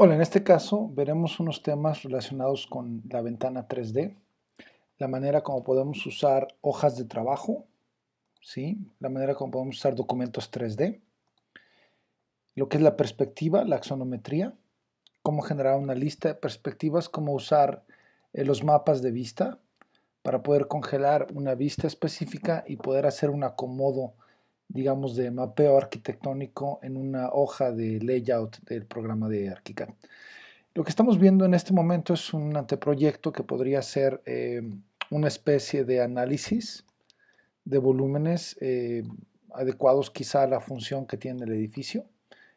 Hola, en este caso veremos unos temas relacionados con la ventana 3D, la manera como podemos usar hojas de trabajo, ¿sí? La manera como podemos usar documentos 3D, lo que es la perspectiva, la axonometría, cómo generar una lista de perspectivas, cómo usar los mapas de vista para poder congelar una vista específica y poder hacer un acomodo, digamos, de mapeo arquitectónico en una hoja de layout del programa de ArchiCAD. Lo que estamos viendo en este momento es un anteproyecto que podría ser una especie de análisis de volúmenes adecuados quizá a la función que tiene el edificio.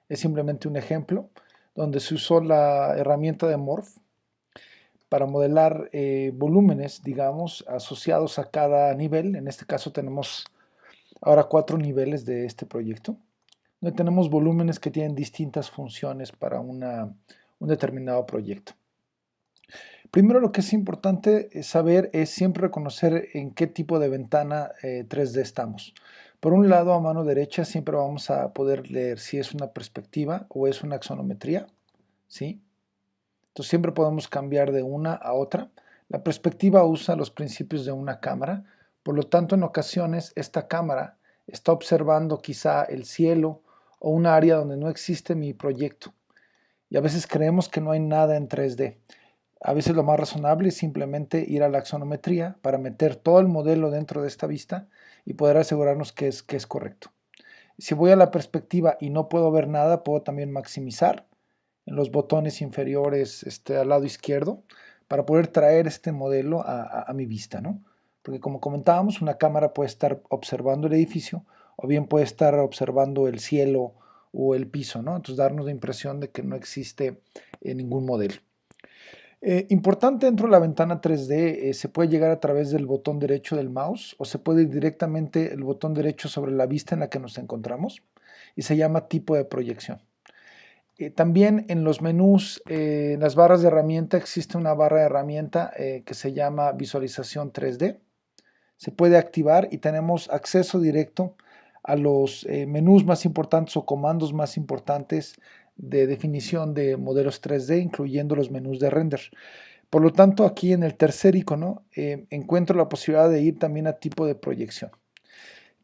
Es simplemente un ejemplo donde se usó la herramienta de Morph para modelar volúmenes, digamos, asociados a cada nivel. En este caso tenemos ahora 4 niveles de este proyecto, donde tenemos volúmenes que tienen distintas funciones para un determinado proyecto. Primero, lo que es importante saber es siempre reconocer en qué tipo de ventana 3D estamos. Por un lado, a mano derecha siempre vamos a poder leer si es una perspectiva o es una axonometría, ¿sí? Entonces siempre podemos cambiar de una a otra. La perspectiva usa los principios de una cámara, por lo tanto en ocasiones esta cámara está observando quizá el cielo o un área donde no existe mi proyecto. Y a veces creemos que no hay nada en 3D. A veces lo más razonable es simplemente ir a la axonometría para meter todo el modelo dentro de esta vista y poder asegurarnos que es correcto. Si voy a la perspectiva y no puedo ver nada, puedo también maximizar en los botones inferiores al lado izquierdo para poder traer este modelo a mi vista, ¿no? Porque como comentábamos, una cámara puede estar observando el edificio o bien puede estar observando el cielo o el piso, ¿no? Entonces darnos la impresión de que no existe ningún modelo. Importante dentro de la ventana 3D, se puede llegar a través del botón derecho del mouse o se puede ir directamente el botón derecho sobre la vista en la que nos encontramos y se llama tipo de proyección. También en los menús, en las barras de herramienta, existe una barra de herramienta que se llama visualización 3D. Se puede activar y tenemos acceso directo a los menús más importantes o comandos más importantes de definición de modelos 3D, incluyendo los menús de render. Por lo tanto, aquí en el tercer icono encuentro la posibilidad de ir también a tipo de proyección.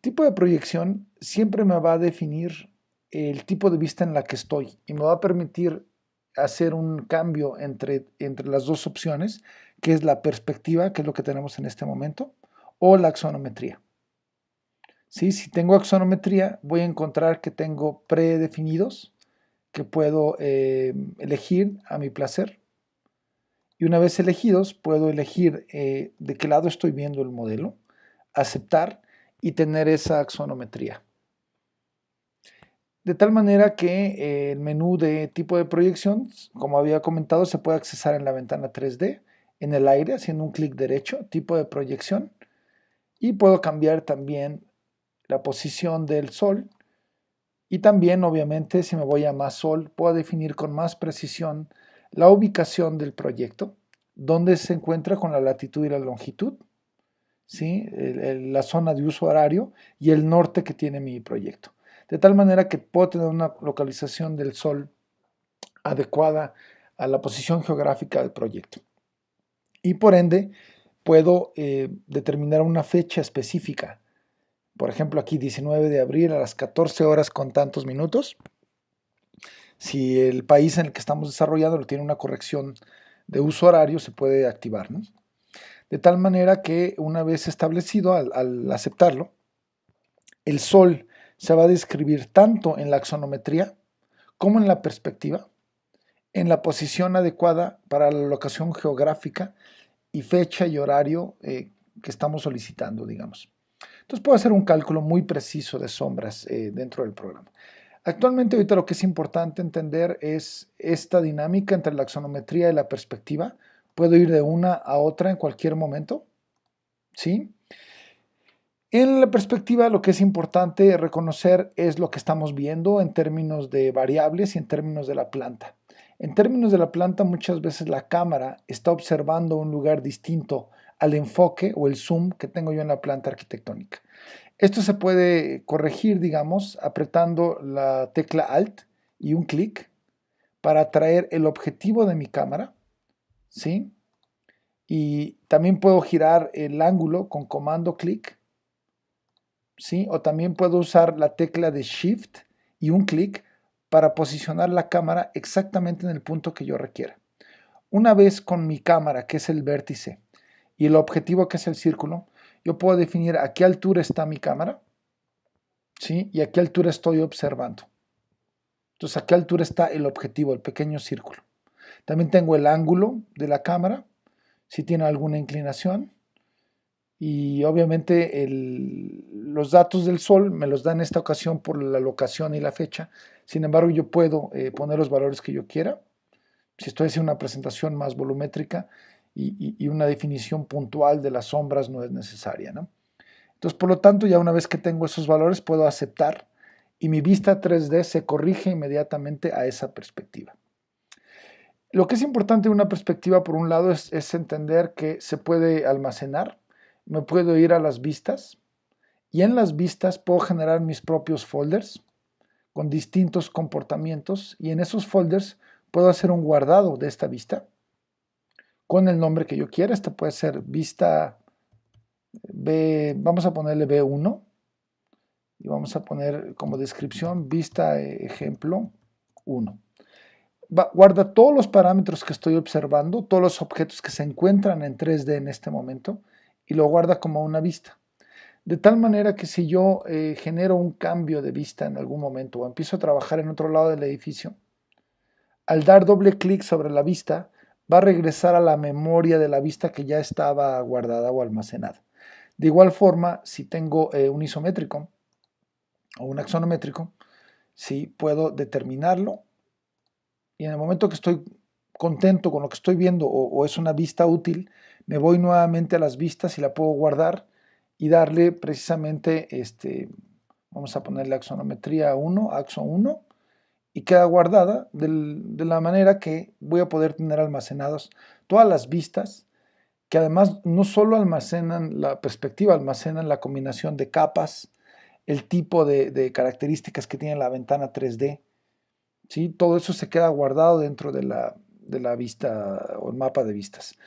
Tipo de proyección siempre me va a definir el tipo de vista en la que estoy y me va a permitir hacer un cambio entre las dos opciones, que es la perspectiva, que es lo que tenemos en este momento, o la axonometría. ¿Sí? Si tengo axonometría, voy a encontrar que tengo predefinidos que puedo elegir a mi placer. Y una vez elegidos, puedo elegir de qué lado estoy viendo el modelo, aceptar y tener esa axonometría. De tal manera que el menú de tipo de proyección, como había comentado, se puede accesar en la ventana 3D, en el aire, haciendo un clic derecho, tipo de proyección, y puedo cambiar también la posición del sol. Y también, obviamente, si me voy a más sol, puedo definir con más precisión la ubicación del proyecto, dónde se encuentra con la latitud y la longitud, ¿sí? La zona de uso horario y el norte que tiene mi proyecto. De tal manera que puedo tener una localización del sol adecuada a la posición geográfica del proyecto. Y por ende, puedo determinar una fecha específica. Por ejemplo, aquí 19 de abril a las 14 horas con tantos minutos. Si el país en el que estamos desarrollando tiene una corrección de uso horario, se puede activar, ¿no? De tal manera que una vez establecido, al aceptarlo, el sol se va a describir tanto en la axonometría como en la perspectiva, en la posición adecuada para la locación geográfica y fecha y horario que estamos solicitando, digamos. Entonces puedo hacer un cálculo muy preciso de sombras dentro del programa. Actualmente ahorita lo que es importante entender es esta dinámica entre la axonometría y la perspectiva. Puedo ir de una a otra en cualquier momento, ¿sí? En la perspectiva, lo que es importante reconocer es lo que estamos viendo en términos de variables y en términos de la planta. En términos de la planta, muchas veces la cámara está observando un lugar distinto al enfoque o el zoom que tengo yo en la planta arquitectónica. Esto se puede corregir, digamos, apretando la tecla Alt y un clic para traer el objetivo de mi cámara, ¿sí? Y también puedo girar el ángulo con comando clic, ¿sí? O también puedo usar la tecla de Shift y un clic para posicionar la cámara exactamente en el punto que yo requiera. Una vez con mi cámara, que es el vértice, y el objetivo, que es el círculo, yo puedo definir a qué altura está mi cámara, ¿sí? Y a qué altura estoy observando. Entonces, a qué altura está el objetivo, el pequeño círculo. También tengo el ángulo de la cámara, si tiene alguna inclinación. Y obviamente los datos del sol me los da en esta ocasión por la locación y la fecha. Sin embargo, yo puedo poner los valores que yo quiera. Si estoy haciendo una presentación más volumétrica y una definición puntual de las sombras no es necesaria, ¿no? Entonces, por lo tanto, ya una vez que tengo esos valores, puedo aceptar y mi vista 3D se corrige inmediatamente a esa perspectiva. Lo que es importante de una perspectiva, por un lado, es entender que se puede almacenar. Me puedo ir a las vistas y en las vistas puedo generar mis propios folders con distintos comportamientos y en esos folders puedo hacer un guardado de esta vista con el nombre que yo quiera. Esta puede ser vista B, vamos a ponerle B1 y vamos a poner como descripción vista ejemplo 1. Guarda todos los parámetros que estoy observando, todos los objetos que se encuentran en 3D en este momento y lo guarda como una vista. De tal manera que si yo genero un cambio de vista en algún momento o empiezo a trabajar en otro lado del edificio, al dar doble clic sobre la vista, va a regresar a la memoria de la vista que ya estaba guardada o almacenada. De igual forma, si tengo un isométrico o un axonométrico, sí puedo determinarlo y en el momento que estoy contento con lo que estoy viendo o es una vista útil, me voy nuevamente a las vistas y la puedo guardar y darle precisamente, vamos a ponerle axonometría 1, axo 1, y queda guardada de la manera que voy a poder tener almacenadas todas las vistas, que además no solo almacenan la perspectiva, almacenan la combinación de capas, el tipo de características que tiene la ventana 3D, ¿sí? Todo eso se queda guardado dentro de la vista o el mapa de vistas.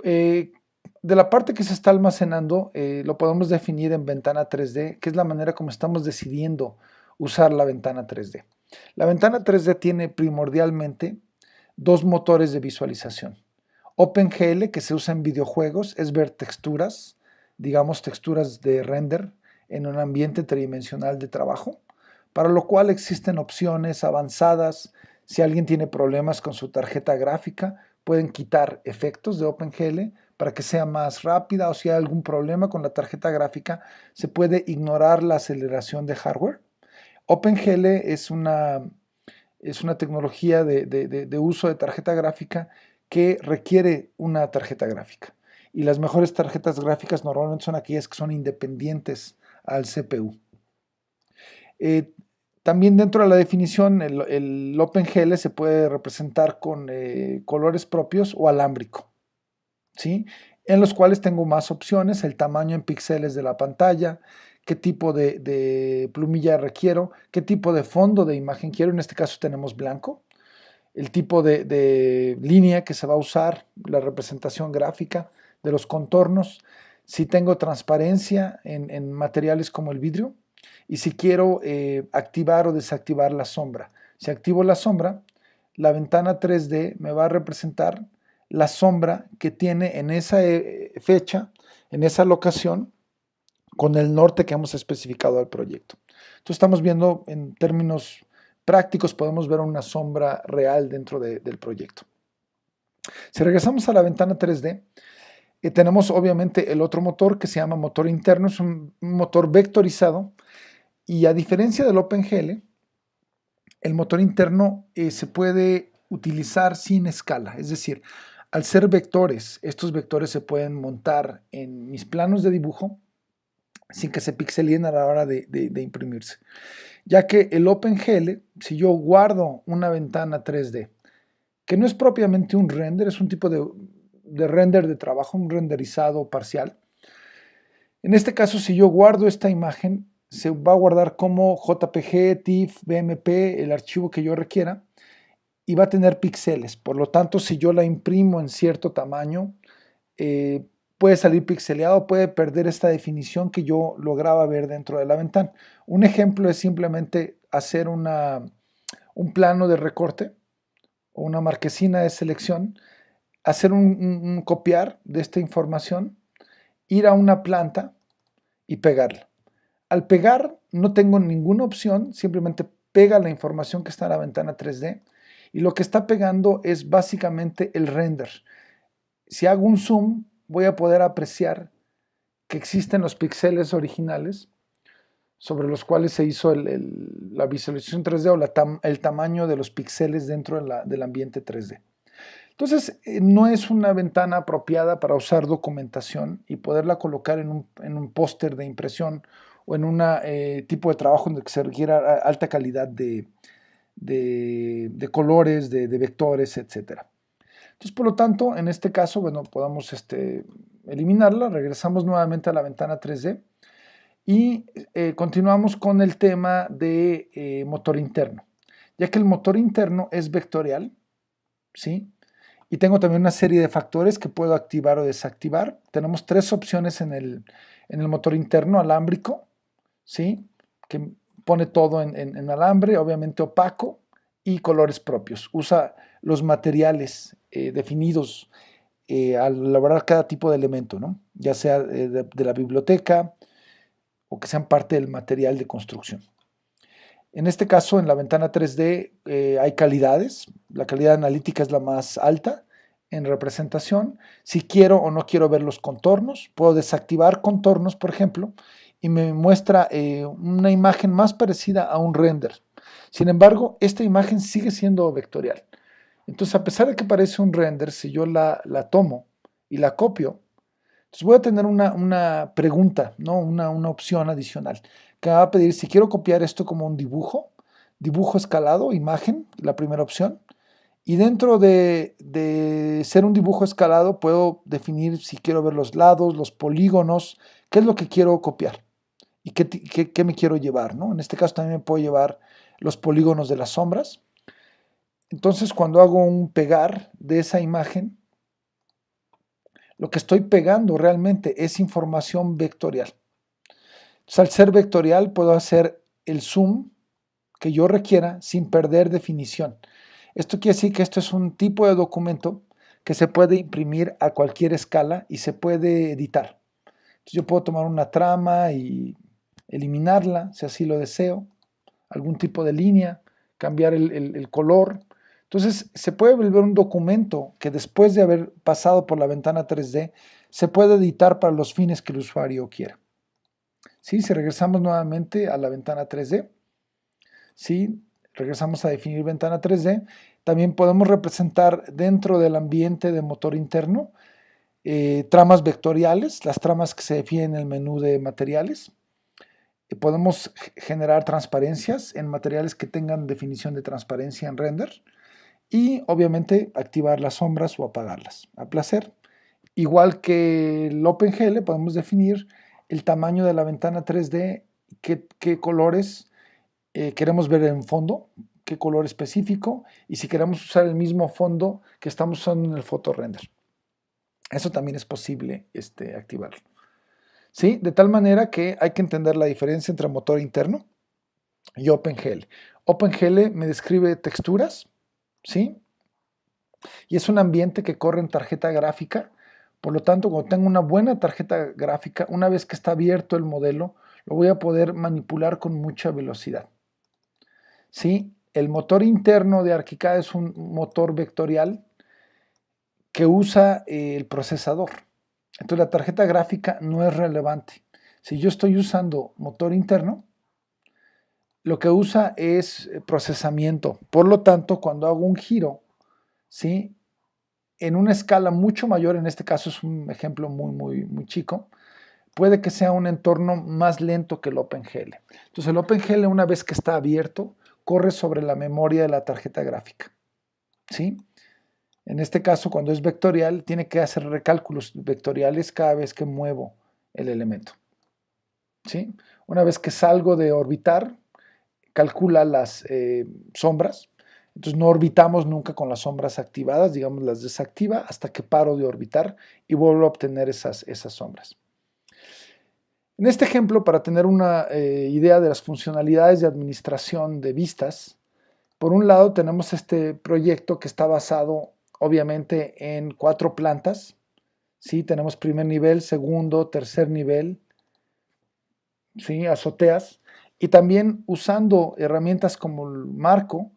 De la parte que se está almacenando, lo podemos definir en ventana 3D, que es la manera como estamos decidiendo usar la ventana 3D. La ventana 3D tiene primordialmente dos motores de visualización. OpenGL, que se usa en videojuegos, es ver texturas, digamos texturas de render en un ambiente tridimensional de trabajo, para lo cual existen opciones avanzadas. Si alguien tiene problemas con su tarjeta gráfica, pueden quitar efectos de OpenGL para que sea más rápida, o si hay algún problema con la tarjeta gráfica, se puede ignorar la aceleración de hardware. OpenGL es una tecnología de uso de tarjeta gráfica que requiere una tarjeta gráfica. Y las mejores tarjetas gráficas normalmente son aquellas que son independientes al CPU. También dentro de la definición, el OpenGL se puede representar con colores propios o alámbrico, ¿sí? En los cuales tengo más opciones, el tamaño en píxeles de la pantalla, qué tipo de plumilla requiero, qué tipo de fondo de imagen quiero. En este caso tenemos blanco, el tipo de línea que se va a usar, la representación gráfica de los contornos, si tengo transparencia en materiales como el vidrio y si quiero activar o desactivar la sombra. Si activo la sombra, la ventana 3D me va a representar la sombra que tiene en esa fecha, en esa locación, con el norte que hemos especificado al proyecto. Entonces estamos viendo en términos prácticos, podemos ver una sombra real dentro del proyecto. Si regresamos a la ventana 3D, tenemos obviamente el otro motor que se llama motor interno, es un motor vectorizado y a diferencia del OpenGL, el motor interno se puede utilizar sin escala, es decir, al ser vectores, estos vectores se pueden montar en mis planos de dibujo sin que se pixelen a la hora de imprimirse. Ya que el OpenGL, si yo guardo una ventana 3D, que no es propiamente un render, es un tipo de render de trabajo, un renderizado parcial. En este caso, si yo guardo esta imagen, se va a guardar como JPG, TIFF, BMP, el archivo que yo requiera, y va a tener píxeles. Por lo tanto, si yo la imprimo en cierto tamaño, puede salir pixeleado, puede perder esta definición que yo lograba ver dentro de la ventana. Un ejemplo es simplemente hacer un plano de recorte o una marquesina de selección, hacer un copiar de esta información, ir a una planta y pegarla. Al pegar no tengo ninguna opción, simplemente pega la información que está en la ventana 3D y lo que está pegando es básicamente el render. Si hago un zoom, voy a poder apreciar que existen los píxeles originales sobre los cuales se hizo la visualización 3D o el tamaño de los píxeles dentro del ambiente 3D. Entonces, no es una ventana apropiada para usar documentación y poderla colocar en un póster de impresión o en un tipo de trabajo en el que se requiera alta calidad de colores, de vectores, etc. Entonces, por lo tanto, en este caso, bueno, podamos eliminarla, regresamos nuevamente a la ventana 3D y continuamos con el tema de motor interno, ya que el motor interno es vectorial, ¿sí? Y tengo también una serie de factores que puedo activar o desactivar. Tenemos tres opciones en el motor interno: alámbrico, ¿sí? Que pone todo en alambre, obviamente opaco, y colores propios. Usa los materiales definidos al elaborar cada tipo de elemento, ¿no? Ya sea de la biblioteca o que sean parte del material de construcción. En este caso, en la ventana 3D hay calidades. La calidad analítica es la más alta en representación. Si quiero o no quiero ver los contornos, puedo desactivar contornos, por ejemplo, y me muestra una imagen más parecida a un render. Sin embargo, esta imagen sigue siendo vectorial. Entonces, a pesar de que parece un render, si yo la tomo y la copio, entonces voy a tener una pregunta, ¿no? una opción adicional que me va a pedir si quiero copiar esto como un dibujo escalado, imagen, la primera opción. Y dentro de ser un dibujo escalado puedo definir si quiero ver los lados, los polígonos, qué es lo que quiero copiar y qué me quiero llevar, ¿no? En este caso también me puedo llevar los polígonos de las sombras. Entonces, cuando hago un pegar de esa imagen, lo que estoy pegando realmente es información vectorial. Entonces, al ser vectorial, puedo hacer el zoom que yo requiera sin perder definición. Esto quiere decir que esto es un tipo de documento que se puede imprimir a cualquier escala y se puede editar. Entonces, yo puedo tomar una trama y eliminarla, si así lo deseo, algún tipo de línea, cambiar el color. Entonces, se puede volver un documento que después de haber pasado por la ventana 3D, se puede editar para los fines que el usuario quiera. ¿Sí? Si regresamos nuevamente a la ventana 3D, ¿sí? Regresamos a definir ventana 3D, también podemos representar dentro del ambiente de motor interno tramas vectoriales, las tramas que se definen en el menú de materiales. Podemos generar transparencias en materiales que tengan definición de transparencia en render y obviamente activar las sombras o apagarlas a placer. Igual que el OpenGL, podemos definir el tamaño de la ventana 3D, qué colores queremos ver en fondo, qué color específico, y si queremos usar el mismo fondo que estamos usando en el photorender. Eso también es posible activarlo. ¿Sí? De tal manera que hay que entender la diferencia entre motor interno y OpenGL. OpenGL me describe texturas, ¿sí? Y es un ambiente que corre en tarjeta gráfica. Por lo tanto, cuando tengo una buena tarjeta gráfica, una vez que está abierto el modelo, lo voy a poder manipular con mucha velocidad. ¿Sí? El motor interno de Archicad es un motor vectorial que usa el procesador. Entonces la tarjeta gráfica no es relevante. Si yo estoy usando motor interno, lo que usa es procesamiento. Por lo tanto, cuando hago un giro, ¿sí? En una escala mucho mayor, en este caso es un ejemplo muy chico, puede que sea un entorno más lento que el OpenGL. Entonces el OpenGL, una vez que está abierto, corre sobre la memoria de la tarjeta gráfica, ¿sí? En este caso, cuando es vectorial, tiene que hacer recálculos vectoriales cada vez que muevo el elemento, ¿sí? Una vez que salgo de orbitar, calcula las sombras. Entonces no orbitamos nunca con las sombras activadas, digamos las desactiva hasta que paro de orbitar y vuelvo a obtener esas sombras. En este ejemplo, para tener una idea de las funcionalidades de administración de vistas, por un lado tenemos este proyecto que está basado obviamente en 4 plantas. ¿Sí? Tenemos primer nivel, segundo, tercer nivel, ¿sí? Azoteas. Y también usando herramientas como el marco,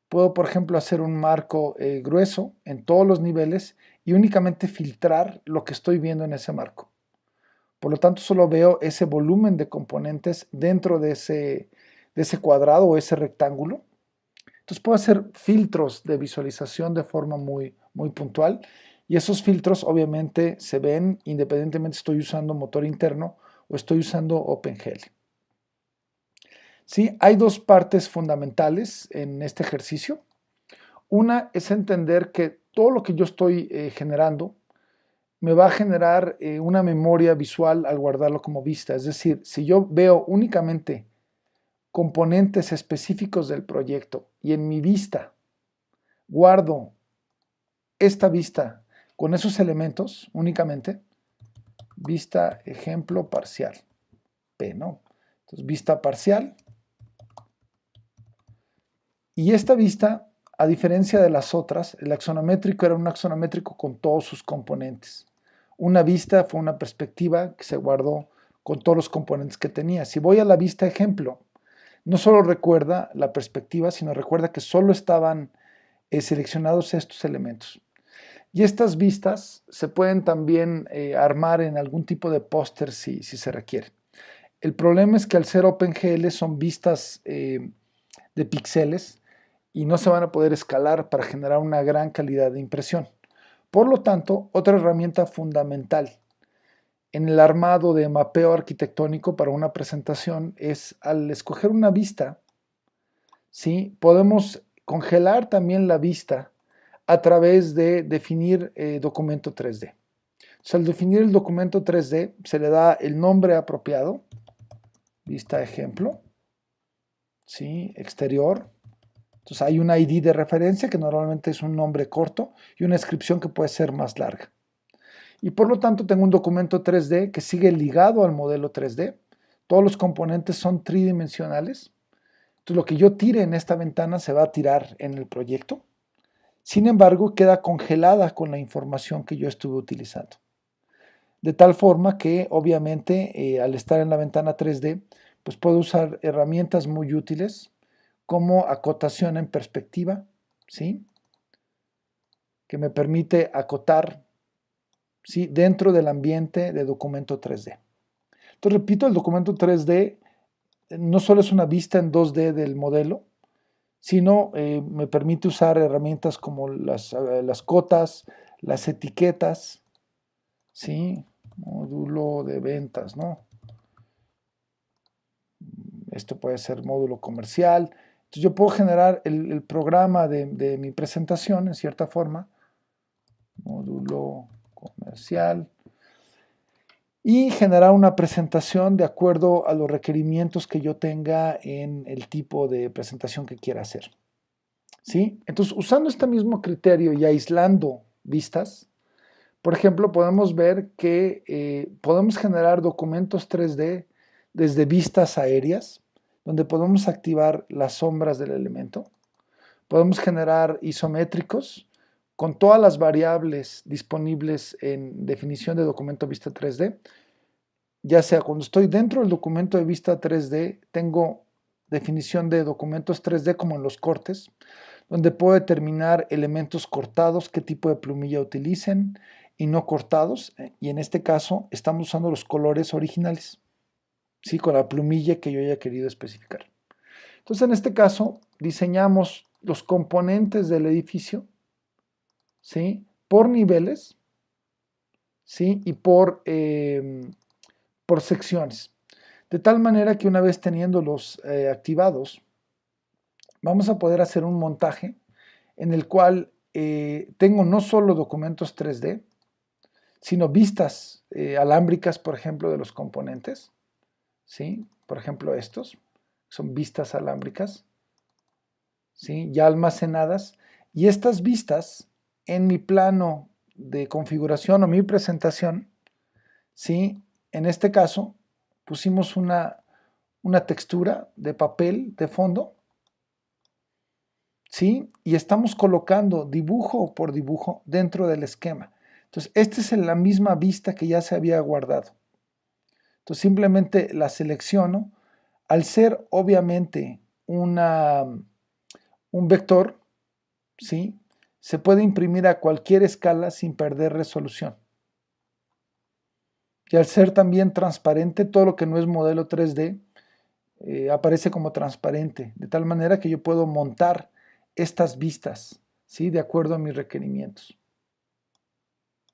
puedo por ejemplo hacer un marco grueso en todos los niveles y únicamente filtrar lo que estoy viendo en ese marco. Por lo tanto, solo veo ese volumen de componentes dentro de ese cuadrado o ese rectángulo. Entonces puedo hacer filtros de visualización de forma muy puntual y esos filtros obviamente se ven independientemente si estoy usando motor interno o estoy usando OpenGL. ¿Sí? Hay 2 partes fundamentales en este ejercicio. Una es entender que todo lo que yo estoy generando me va a generar una memoria visual al guardarlo como vista. Es decir, si yo veo únicamente componentes específicos del proyecto y en mi vista guardo esta vista con esos elementos únicamente, vista ejemplo parcial, P, ¿no? Entonces, vista parcial. Y esta vista, a diferencia de las otras, el axonométrico era un axonométrico con todos sus componentes. Una vista fue una perspectiva que se guardó con todos los componentes que tenía. Si voy a la vista ejemplo, no solo recuerda la perspectiva, sino recuerda que solo estaban seleccionados estos elementos. Y estas vistas se pueden también armar en algún tipo de póster si se requiere. El problema es que al ser OpenGL son vistas de píxeles y no se van a poder escalar para generar una gran calidad de impresión. Por lo tanto, otra herramienta fundamental en el armado de mapeo arquitectónico para una presentación es al escoger una vista, ¿sí? Podemos congelar también la vista a través de definir documento 3D. Entonces, al definir el documento 3D se le da el nombre apropiado, vista ejemplo, ¿sí? Exterior. Entonces hay un ID de referencia que normalmente es un nombre corto y una descripción que puede ser más larga. Y por lo tanto tengo un documento 3D que sigue ligado al modelo 3D. Todos los componentes son tridimensionales. Entonces lo que yo tire en esta ventana se va a tirar en el proyecto. Sin embargo, queda congelada con la información que yo estuve utilizando. De tal forma que obviamente al estar en la ventana 3D, pues puedo usar herramientas muy útiles como acotación en perspectiva, ¿sí? Que me permite acotar, ¿sí? Dentro del ambiente de documento 3D. Entonces, repito, el documento 3D no solo es una vista en 2D del modelo, sino me permite usar herramientas como las cotas, las etiquetas, ¿sí? Módulo de ventas, ¿no? Esto puede ser módulo comercial. Entonces yo puedo generar el programa de mi presentación en cierta forma, módulo comercial, y generar una presentación de acuerdo a los requerimientos que yo tenga en el tipo de presentación que quiera hacer. ¿Sí? Entonces, usando este mismo criterio y aislando vistas, por ejemplo, podemos ver que podemos generar documentos 3D desde vistas aéreas, donde podemos activar las sombras del elemento. Podemos generar isométricos con todas las variables disponibles en definición de documento vista 3D. Ya sea cuando estoy dentro del documento de vista 3D, tengo definición de documentos 3D como en los cortes, donde puedo determinar elementos cortados, qué tipo de plumilla utilicen, y no cortados, y en este caso estamos usando los colores originales, ¿sí? Con la plumilla que yo haya querido especificar. Entonces, en este caso, diseñamos los componentes del edificio, ¿sí? Por niveles, ¿sí? Y por secciones. De tal manera que una vez teniéndolos activados, vamos a poder hacer un montaje en el cual tengo no solo documentos 3D, sino vistas alámbricas, por ejemplo, de los componentes, ¿sí? Por ejemplo, estos son vistas alámbricas, ¿sí? Ya almacenadas, y estas vistas en mi plano de configuración o mi presentación, ¿sí? En este caso pusimos una textura de papel de fondo, ¿sí? Y estamos colocando dibujo por dibujo dentro del esquema. Entonces, esta es la misma vista que ya se había guardado. Entonces, simplemente la selecciono. Al ser obviamente un vector, ¿sí? Se puede imprimir a cualquier escala sin perder resolución. Y al ser también transparente, todo lo que no es modelo 3D aparece como transparente, de tal manera que yo puedo montar estas vistas, ¿sí? De acuerdo a mis requerimientos,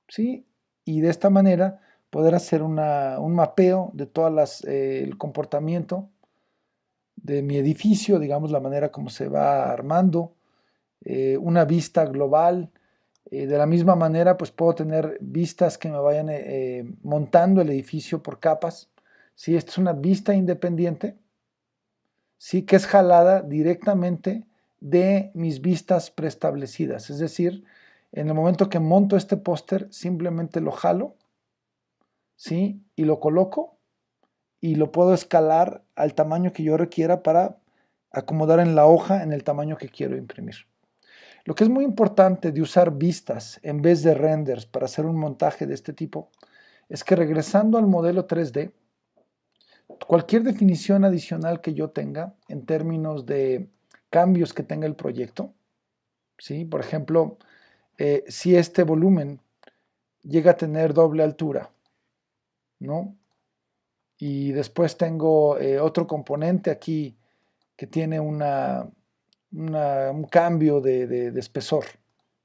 ¿sí? Y de esta manera poder hacer un mapeo de todas el comportamiento de mi edificio, digamos, la manera como se va armando, una vista global. De la misma manera, pues puedo tener vistas que me vayan montando el edificio por capas. ¿Sí? Esta es una vista independiente, ¿sí? Que es jalada directamente de mis vistas preestablecidas. Es decir, en el momento que monto este póster, simplemente lo jalo, ¿sí? Y lo coloco y lo puedo escalar al tamaño que yo requiera para acomodar en la hoja en el tamaño que quiero imprimir. Lo que es muy importante de usar vistas en vez de renders para hacer un montaje de este tipo es que, regresando al modelo 3D, cualquier definición adicional que yo tenga en términos de cambios que tenga el proyecto, ¿sí? Por ejemplo, si este volumen llega a tener doble altura, ¿no? Y después tengo otro componente aquí que tiene un cambio de espesor,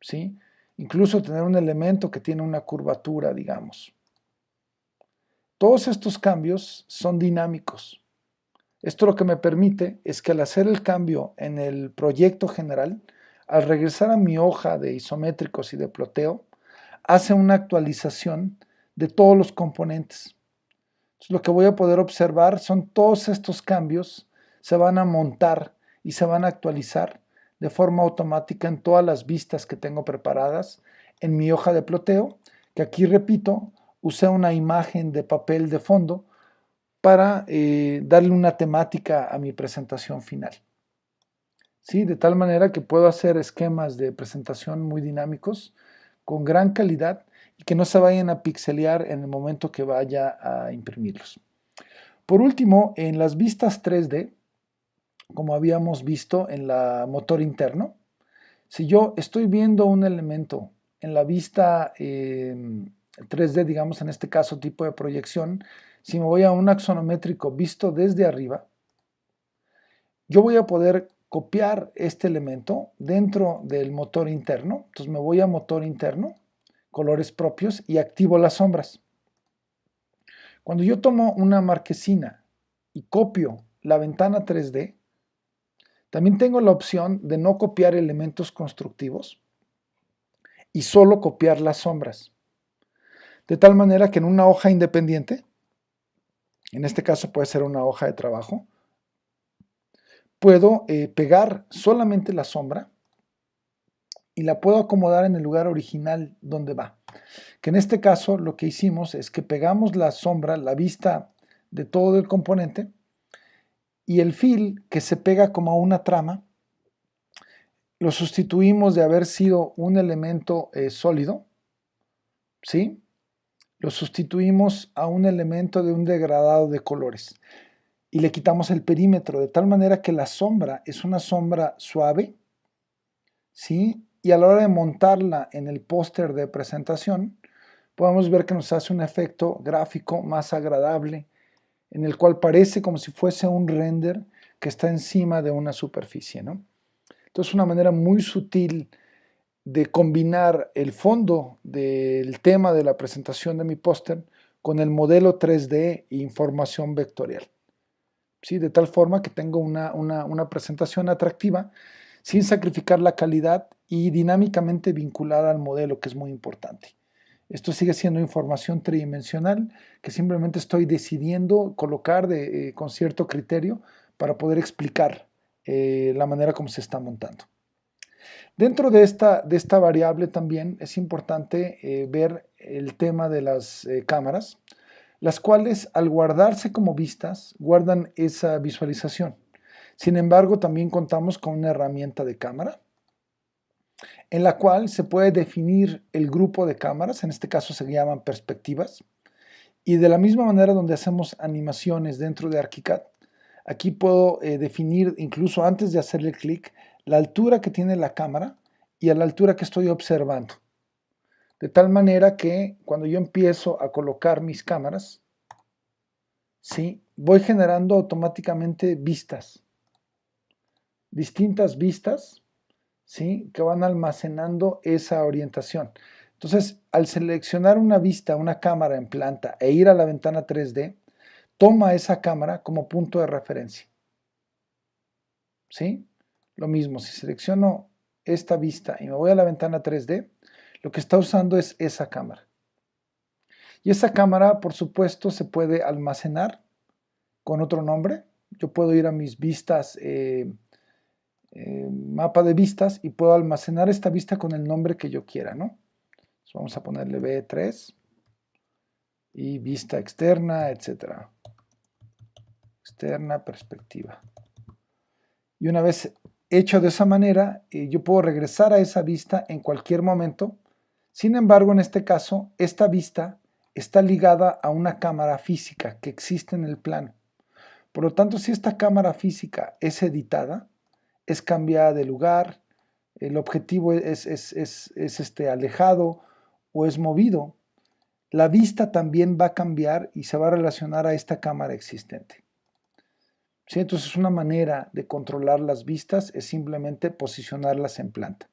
¿sí? Incluso tener un elemento que tiene una curvatura, digamos. Todos estos cambios son dinámicos. Esto lo que me permite es que, al hacer el cambio en el proyecto general, al regresar a mi hoja de isométricos y de ploteo, hace una actualización de todos los componentes. Entonces, lo que voy a poder observar son todos estos cambios, se van a montar y se van a actualizar de forma automática en todas las vistas que tengo preparadas en mi hoja de ploteo, que aquí, repito, usé una imagen de papel de fondo para darle una temática a mi presentación final. ¿Sí? De tal manera que puedo hacer esquemas de presentación muy dinámicos, con gran calidad, y que no se vayan a pixelear en el momento que vaya a imprimirlos. Por último, en las vistas 3D, como habíamos visto en la motor interno, si yo estoy viendo un elemento en la vista 3D, digamos en este caso tipo de proyección, si me voy a un axonométrico visto desde arriba, yo voy a poder copiar este elemento dentro del motor interno. Entonces me voy a motor interno, colores propios, y activo las sombras. Cuando yo tomo una marquesina y copio la ventana 3D, también tengo la opción de no copiar elementos constructivos y solo copiar las sombras. De tal manera que en una hoja independiente, en este caso puede ser una hoja de trabajo, puedo pegar solamente la sombra y la puedo acomodar en el lugar original donde va. Que en este caso lo que hicimos es que pegamos la sombra, la vista de todo el componente, y el fill que se pega como a una trama, lo sustituimos de haber sido un elemento sólido, ¿sí? Lo sustituimos a un elemento de un degradado de colores y le quitamos el perímetro, de tal manera que la sombra es una sombra suave, ¿sí? Y a la hora de montarla en el póster de presentación, podemos ver que nos hace un efecto gráfico más agradable, en el cual parece como si fuese un render que está encima de una superficie, ¿no? Entonces, una manera muy sutil de combinar el fondo del tema de la presentación de mi póster con el modelo 3D e información vectorial, ¿sí? De tal forma que tengo una presentación atractiva sin sacrificar la calidad y dinámicamente vinculada al modelo, que es muy importante. Esto sigue siendo información tridimensional que simplemente estoy decidiendo colocar con cierto criterio para poder explicar la manera como se está montando. Dentro de esta variable también es importante ver el tema de las cámaras, las cuales al guardarse como vistas, guardan esa visualización. Sin embargo, también contamos con una herramienta de cámara, en la cual se puede definir el grupo de cámaras, en este caso se llaman perspectivas, y de la misma manera donde hacemos animaciones dentro de ArchiCAD, aquí puedo definir, incluso antes de hacerle clic, la altura que tiene la cámara y a la altura que estoy observando. De tal manera que cuando yo empiezo a colocar mis cámaras, ¿sí?, voy generando automáticamente vistas, distintas vistas, ¿sí?, que van almacenando esa orientación. Entonces, al seleccionar una vista, una cámara en planta e ir a la ventana 3D, toma esa cámara como punto de referencia. ¿Sí? Lo mismo, si selecciono esta vista y me voy a la ventana 3D, lo que está usando es esa cámara. Y esa cámara, por supuesto, se puede almacenar con otro nombre. Yo puedo ir a mis vistas, mapa de vistas, y puedo almacenar esta vista con el nombre que yo quiera, ¿no? Entonces vamos a ponerle B3 y vista externa, etcétera. Externa, perspectiva. Y una vez hecho de esa manera, yo puedo regresar a esa vista en cualquier momento. Sin embargo, en este caso, esta vista está ligada a una cámara física que existe en el plano. Por lo tanto, si esta cámara física es editada, es cambiada de lugar, el objetivo es alejado o es movido, la vista también va a cambiar y se va a relacionar a esta cámara existente. ¿Sí? Entonces, una manera de controlar las vistas es simplemente posicionarlas en planta.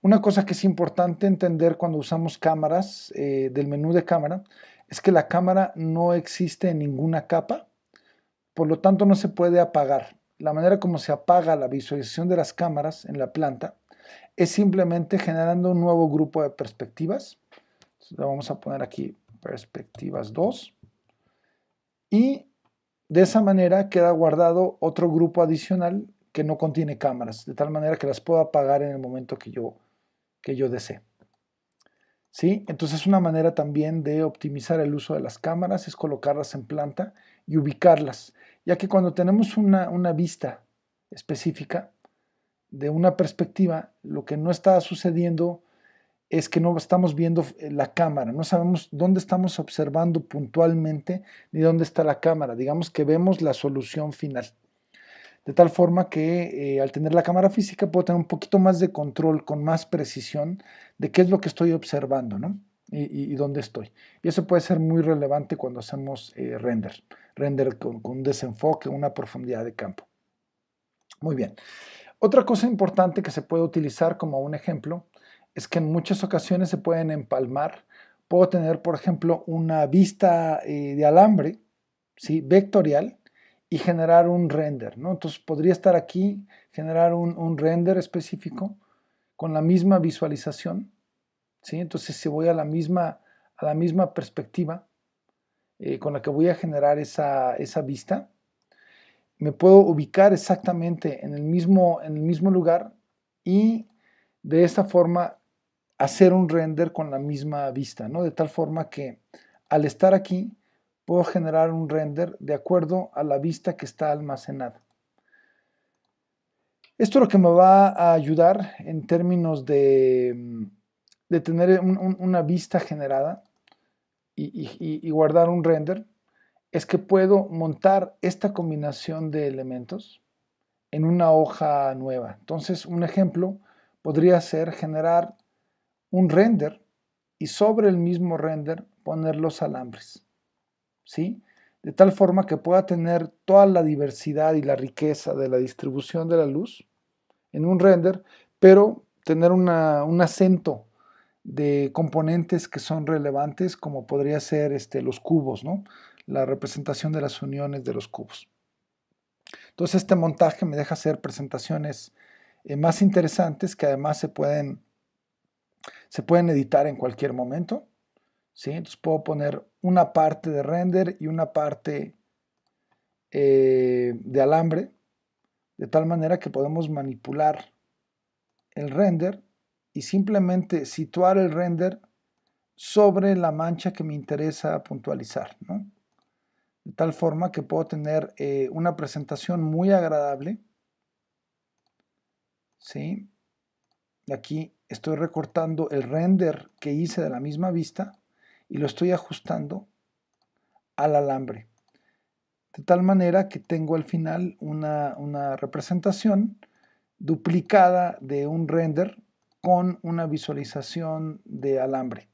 Una cosa que es importante entender cuando usamos cámaras del menú de cámara es que la cámara no existe en ninguna capa, por lo tanto no se puede apagar. La manera como se apaga la visualización de las cámaras en la planta es simplemente generando un nuevo grupo de perspectivas. Entonces, le vamos a poner aquí perspectivas 2 y de esa manera queda guardado otro grupo adicional que no contiene cámaras, de tal manera que las puedo apagar en el momento que yo desee. ¿Sí? Entonces una manera también de optimizar el uso de las cámaras es colocarlas en planta y ubicarlas, ya que cuando tenemos una vista específica de una perspectiva, lo que no está sucediendo es que no estamos viendo la cámara, no sabemos dónde estamos observando puntualmente ni dónde está la cámara. Digamos que vemos la solución final. De tal forma que al tener la cámara física puedo tener un poquito más de control, con más precisión de qué es lo que estoy observando, ¿no? Y dónde estoy. Y eso puede ser muy relevante cuando hacemos render con un desenfoque, una profundidad de campo. Muy bien. Otra cosa importante que se puede utilizar como un ejemplo es que en muchas ocasiones se pueden empalmar. Puedo tener, por ejemplo, una vista de alambre, ¿sí?, vectorial, y generar un render, ¿no? Entonces podría estar aquí, generar un render específico con la misma visualización, ¿sí? Entonces si voy a la misma perspectiva con la que voy a generar esa vista, me puedo ubicar exactamente en el mismo lugar y de esta forma hacer un render con la misma vista, ¿no? De tal forma que al estar aquí puedo generar un render de acuerdo a la vista que está almacenada. Esto es lo que me va a ayudar en términos de tener una vista generada y guardar un render, es que puedo montar esta combinación de elementos en una hoja nueva. Entonces, un ejemplo podría ser generar un render y sobre el mismo render poner los alambres, ¿sí? De tal forma que pueda tener toda la diversidad y la riqueza de la distribución de la luz en un render, pero tener un acento de componentes que son relevantes, como podría ser los cubos, ¿no? La representación de las uniones de los cubos. Entonces este montaje me deja hacer presentaciones más interesantes que además se pueden editar en cualquier momento, ¿sí? Entonces puedo poner una parte de render y una parte de alambre. de tal manera que podemos manipular el render y simplemente situar el render sobre la mancha que me interesa puntualizar, ¿no? De tal forma que puedo tener una presentación muy agradable, ¿sí? Aquí estoy recortando el render que hice de la misma vista y lo estoy ajustando al alambre. De tal manera que tengo al final una representación duplicada de un render con una visualización de alambre.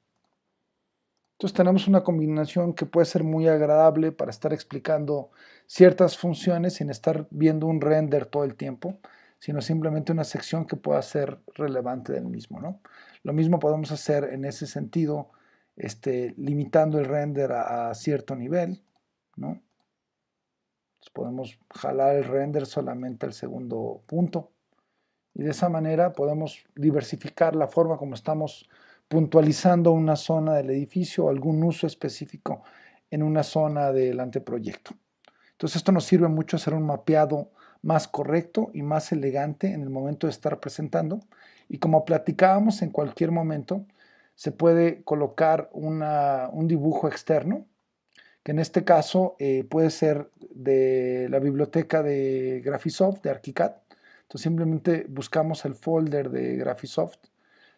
Entonces tenemos una combinación que puede ser muy agradable para estar explicando ciertas funciones sin estar viendo un render todo el tiempo, sino simplemente una sección que pueda ser relevante del mismo, ¿no? Lo mismo podemos hacer en ese sentido, limitando el render a cierto nivel, ¿no? Entonces podemos jalar el render solamente al segundo punto y de esa manera podemos diversificar la forma como estamos puntualizando una zona del edificio o algún uso específico en una zona del anteproyecto. Entonces esto nos sirve mucho hacer un mapeado más correcto y más elegante en el momento de estar presentando. Y como platicábamos, en cualquier momento se puede colocar un dibujo externo, que en este caso puede ser de la biblioteca de Graphisoft, de ArchiCAD. Entonces simplemente buscamos el folder de Graphisoft,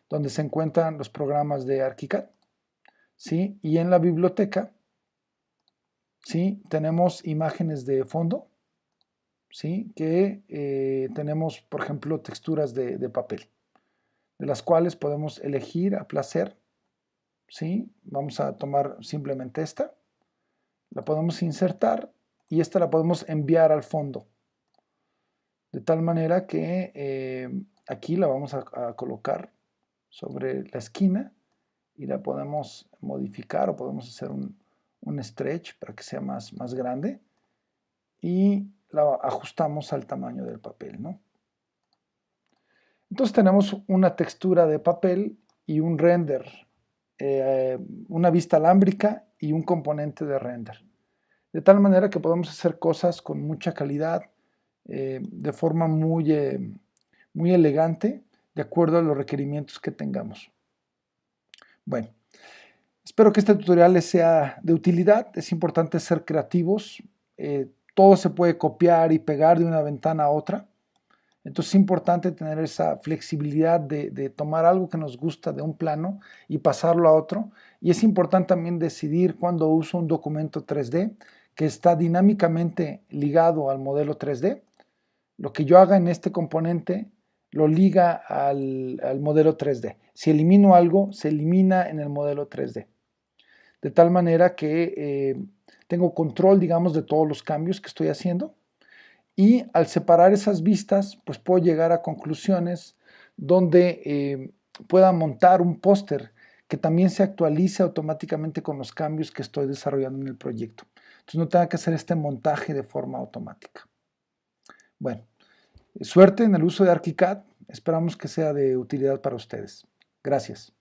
donde se encuentran los programas de ArchiCAD, ¿sí? Y en la biblioteca, ¿sí? Tenemos imágenes de fondo, ¿sí? Que tenemos, por ejemplo, texturas de papel, de las cuales podemos elegir a placer, ¿sí? Vamos a tomar simplemente esta, la podemos insertar y esta la podemos enviar al fondo, de tal manera que aquí la vamos a colocar sobre la esquina y la podemos modificar o podemos hacer un stretch para que sea más grande y la ajustamos al tamaño del papel, ¿no? Entonces tenemos una textura de papel y un render, una vista alámbrica y un componente de render. De tal manera que podemos hacer cosas con mucha calidad, de forma muy elegante, de acuerdo a los requerimientos que tengamos. Bueno, espero que este tutorial les sea de utilidad. Es importante ser creativos. Todo se puede copiar y pegar de una ventana a otra. Entonces es importante tener esa flexibilidad de tomar algo que nos gusta de un plano y pasarlo a otro. Y es importante también decidir cuándo uso un documento 3D que está dinámicamente ligado al modelo 3D. Lo que yo haga en este componente lo liga al modelo 3D. Si elimino algo, se elimina en el modelo 3D. De tal manera que tengo control, digamos, de todos los cambios que estoy haciendo. Y al separar esas vistas, pues puedo llegar a conclusiones donde pueda montar un póster que también se actualice automáticamente con los cambios que estoy desarrollando en el proyecto. Entonces no tenga que hacer este montaje de forma automática. Bueno, suerte en el uso de ArchiCAD. Esperamos que sea de utilidad para ustedes. Gracias.